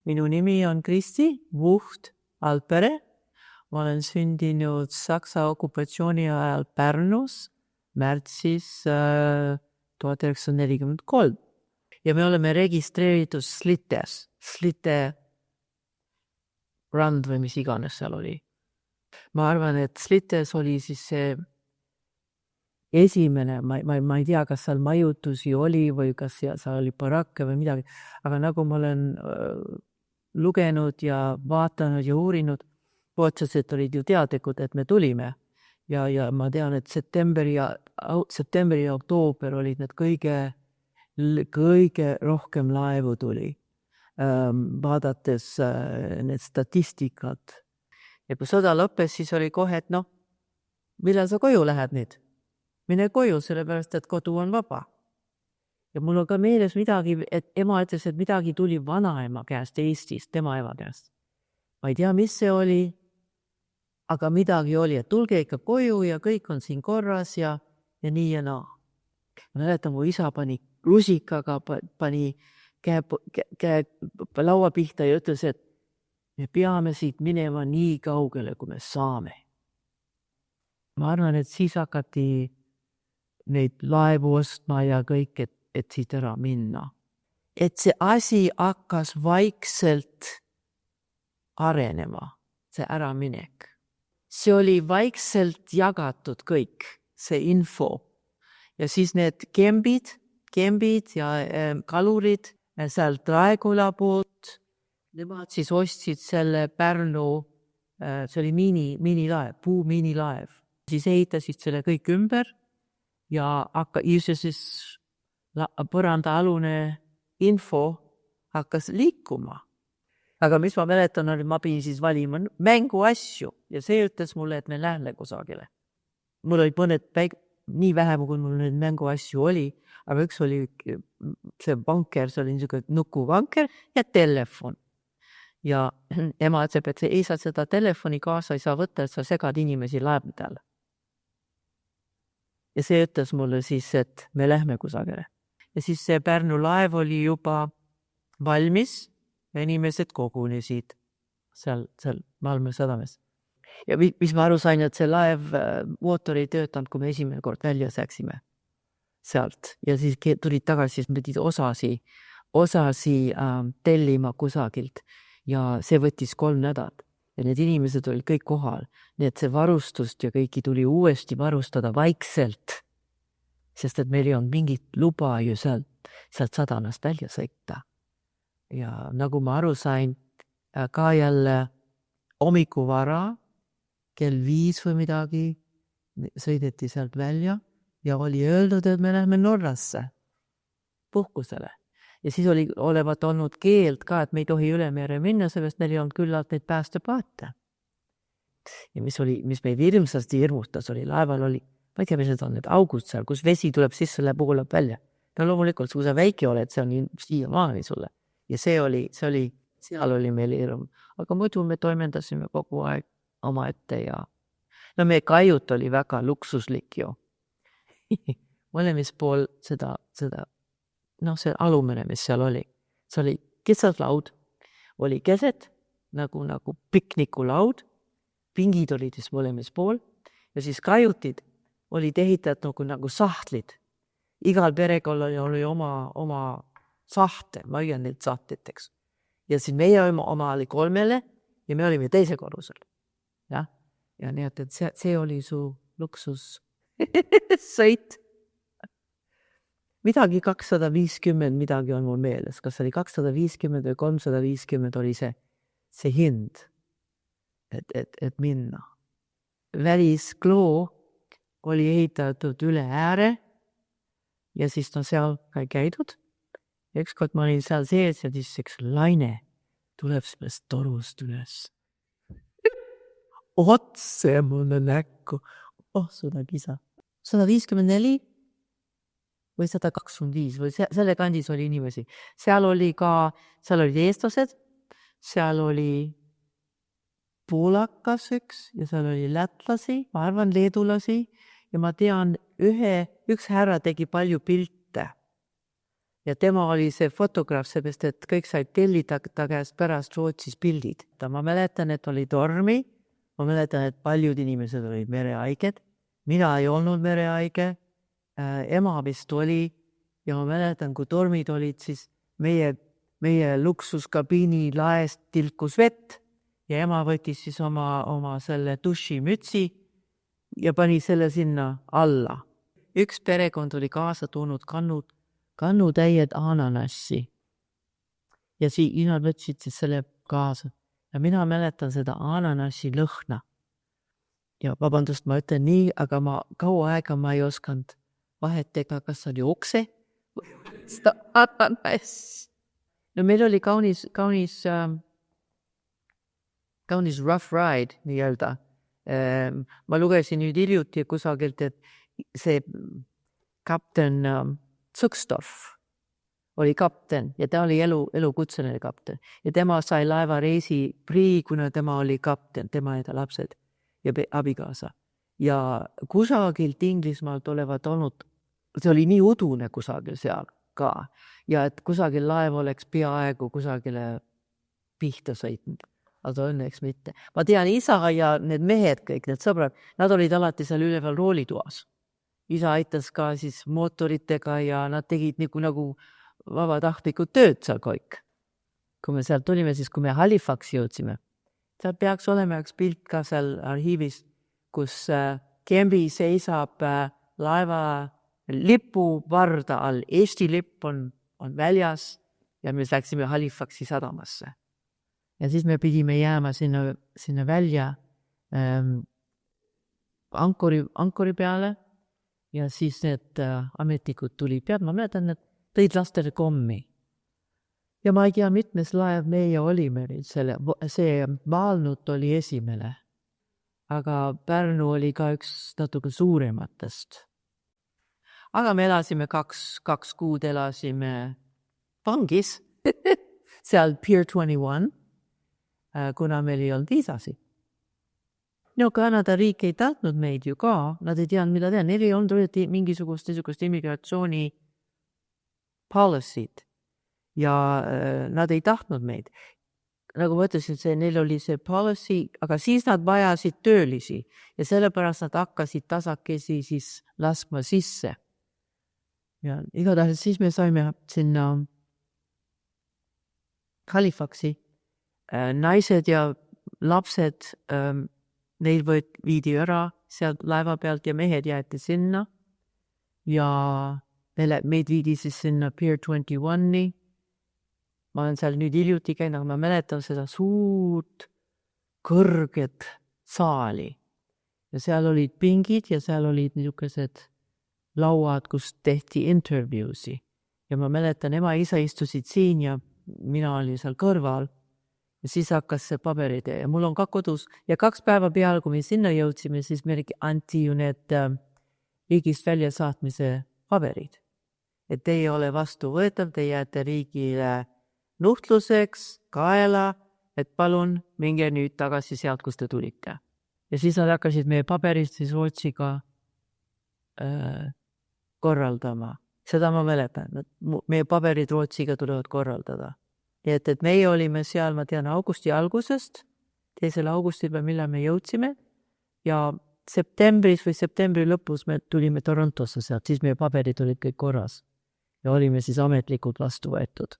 Minu nimi on Kristi Vuht-Alpere. Ma olen sündinud Saksa okupatsiooni ajal Pärnus märtsis 1943. Ja me oleme registreeritud Slites. Slite rand või mis iganes seal oli. Ma arvan, et Slites oli siis see esimene, ma ei tea, kas seal majutusi oli või kas seal oli barakke või midagi, aga nagu ma olen lugenud ja vaatanud ja uurinud, otseselt olid ju teadlikud, et me tulime. Ja ma tean, et septembri ja oktoober olid need kõige rohkem laevu tuli, vaadates need statistikat. Ja kui sõda lõppes, siis oli kohe, et millal sa koju lähed nüüd? Mine koju, sellepärast, et kodu on vaba. Ja mul on ka meeles midagi, et ema ütles, et midagi tuli vanaema käest Eestist, tema ema käest. Ma ei tea, mis see oli, aga midagi oli, et tulge ikka koju ja kõik on siin korras ja nii ja naa. Ma mäletan, mu isa pani rusikaga, pani käe laua pihta ja ütles, et me peame siit minema nii kaugele, kui me saame. Ma arvan, et siis hakati neid laevu ostma ja kõik, et siit ära minna. Et see asi hakkas vaikselt arenema, see äraminek. See oli vaikselt jagatud kõik, see info. Ja siis need kembid ja kalurid sealt Raeküla poolt, nemad siis ostsid selle Pärnu, see oli miinilaev, puumiinilaev. Siis ehitasid selle kõik ümber ja siis põrandaalune info hakkas liikuma. Aga mis ma mäletan, ma pidin siis valima mänguasju ja see ütles mulle, et me lähme kusagile. Mul oli mõned nii vähe, kui mul neid mänguasju oli, aga üks oli see banker, see oli niisugune nukuvanker ja telefon. Ja ema ütleb, et ei saa seda telefoni kaasa, ei saa võtta, et sa segad inimesi laevadel. Ja see ütles mulle siis, et me lähme kusagile. Ja siis see Pärnu laev oli juba valmis ja inimesed kogunesid seal Malmö sadames. Ja mis ma aru sain, et see laev mootor ei töötanud, kui me esimene kord välja säksime sealt. Ja siis tulid tagasi, siis me pidid osasi tellima kusagilt ja see võttis 3 nädalat. Ja need inimesed olid kõik kohal. Nii et see varustust ja kõiki tuli uuesti varustada vaikselt, sest et meil ei olnud mingit luba ju sealt sadanast välja sõita. Ja nagu ma aru sain, ka jälle hommikuvara, kell 5 või midagi, sõideti sealt välja ja oli öeldud, et me lähme Norrasse puhkusele. Ja siis oli olevat olnud keeld ka, et me ei tohi üle mere minna, sellest meil ei olnud küllalt neid päästepaate. Ja mis meid hirmsasti hirmustas, oli laeval oli, ma ei tea, mis need on need augud seal, kus vesi tuleb sisse, voolab välja. No loomulikult, kui sa väike oled, see on siia maani sulle. Ja seal oli meil hirm. Aga muidu me toimendasime kogu aeg oma ette ja meie kajut oli väga luksuslik ju. Mõlemis pool seda see alumene, mis seal oli. See oli kitsas laud, oli keset, nagu piknikulaud, pingid olid siis mõlemis pool ja siis kajutid olid ehitatud nagu sahtlid. Igal perekonnal oli oma sahte, ma õigan neid sahtliteks. Ja siis meie oma oli 3 ja me olime teise korrusel. Ja nii, et see oli su luksus sõit. Midagi 250, midagi on mul meeles. Kas oli 250 või 350 oli see hind, et minna. Väliskloo oli ehitatud üle ääre ja siis seal käidud. Ükskord ma olin seal sees ja siis üks laine tuleb sellest torust üles. Otse mulle näkku. Seda kisa. 154 või 125 või selle kandis oli inimesi. Seal olid eestlased, seal oli poolakas üks ja seal oli lätlasi, ma arvan leedulasi ja ma tean üks härra tegi palju pilte. ja tema oli see fotograaf, seepärast, et kõik said tellida ta käest pärast Rootsis pildid. Ma mäletan, et oli tormi, ma mäletan, et paljud inimesed olid merehaiged, mina ei olnud merehaige, ema vist oli ja ma mäletan, kui tormid olid, siis meie luksuskabiini laest tilkus vett ja ema võttis siis oma selle dušimütsi ja pani selle sinna alla. Üks perekond oli kaasa toonud kannutäied ananassi ja nad võtsid siis selle kaasa ja mina mäletan seda ananassi lõhna. Ja vabandust, ma ütlen nii, aga kaua aega ma ei osanud vahet teha, kas oli okse või seda ananass. No meil oli kaunis rough ride nii-öelda. Ma lugesin nüüd hiljuti kusagilt, et see kapten Zukstorf oli kapten ja ta oli elukutseline kapten ja tema sai laevareisi kuna tema oli kapten, tema ja ta lapsed ja abikaasa. Ja kusagilt Inglismaalt olevat olnud, see oli nii udune kusagil seal ka ja et kusagil laev oleks peaaegu kusagile pihta sõitnud. Aga õnneks mitte. Ma tean isa ja need mehed, kõik need sõbrad, nad olid alati seal üleval roolituas. Isa aitas ka siis mootoritega ja nad tegid nagu vabatahtlikud tööd seal kõik. Kui me sealt tulime, siis kui me Halifaxi jõudsime, seal peaks olema üks pilt ka seal arhiivis, kus Kembi seisab laeva lipu varda all. Eesti lipp on väljas ja me läksime Halifaxi sadamasse. Ja siis me pidime jääma sinna välja ankuri peale ja siis need ametnikud tulid pead. Ma mäletan, et tõid lastele kommi. Ja ma ei tea, mitmes laev meie olime. See Maalnut oli esimene. Aga Pärnu oli ka üks natuke suurematest. Aga me elasime kaks kuud elasime vangis seal Pier 21, kuna meil ei olnud viisasi. No Kanada riik ei tahtnud meid ju ka, nad ei teadnud, mida teha. Neil ei olnud mingisugust immigratsiooni policy'd ja nad ei tahtnud meid. Nagu ma ütlesin, neil oli see policy, aga siis nad vajasid töölisi ja sellepärast nad hakkasid tasakesi siis laskma sisse. Ja igatahes siis me saime sinna Halifaxi. Naised ja lapsed, neil viidi ära sealt laeva pealt ja mehed jäeti sinna ja meid viidi siis sinna Pier 21-ni. Ma olen seal nüüd hiljuti käinud, aga ma mäletan seda suurt kõrget saali. Ja seal olid pingid ja seal olid niisugused lauad, kus tehti interviewsi. Ja ma mäletan, ema ja isa istusid siin ja mina olin seal kõrval. Ja siis hakkas see paberide ja mul on ka kodus. Ja 2 päeva peale, kui me sinna jõudsime, siis me anti ju need riigist välja saatmise paberid. Et te ei ole vastuvõetav, te jääte riigile nuhtluseks, kaela, et palun minge nüüd tagasi sealt, kus te tulite. Ja siis nad hakkasid meie paberid siis Rootsiga korraldama. Seda ma mäletan. Meie paberid Rootsiga tulevad korraldada. Nii et meie olime seal, ma tean, augusti algusest, 2. augustil või millal me jõudsime ja septembris või septembri lõpus me tulime Torontosse sealt, siis meie paberid olid kõik korras ja olime siis ametlikult vastu võetud.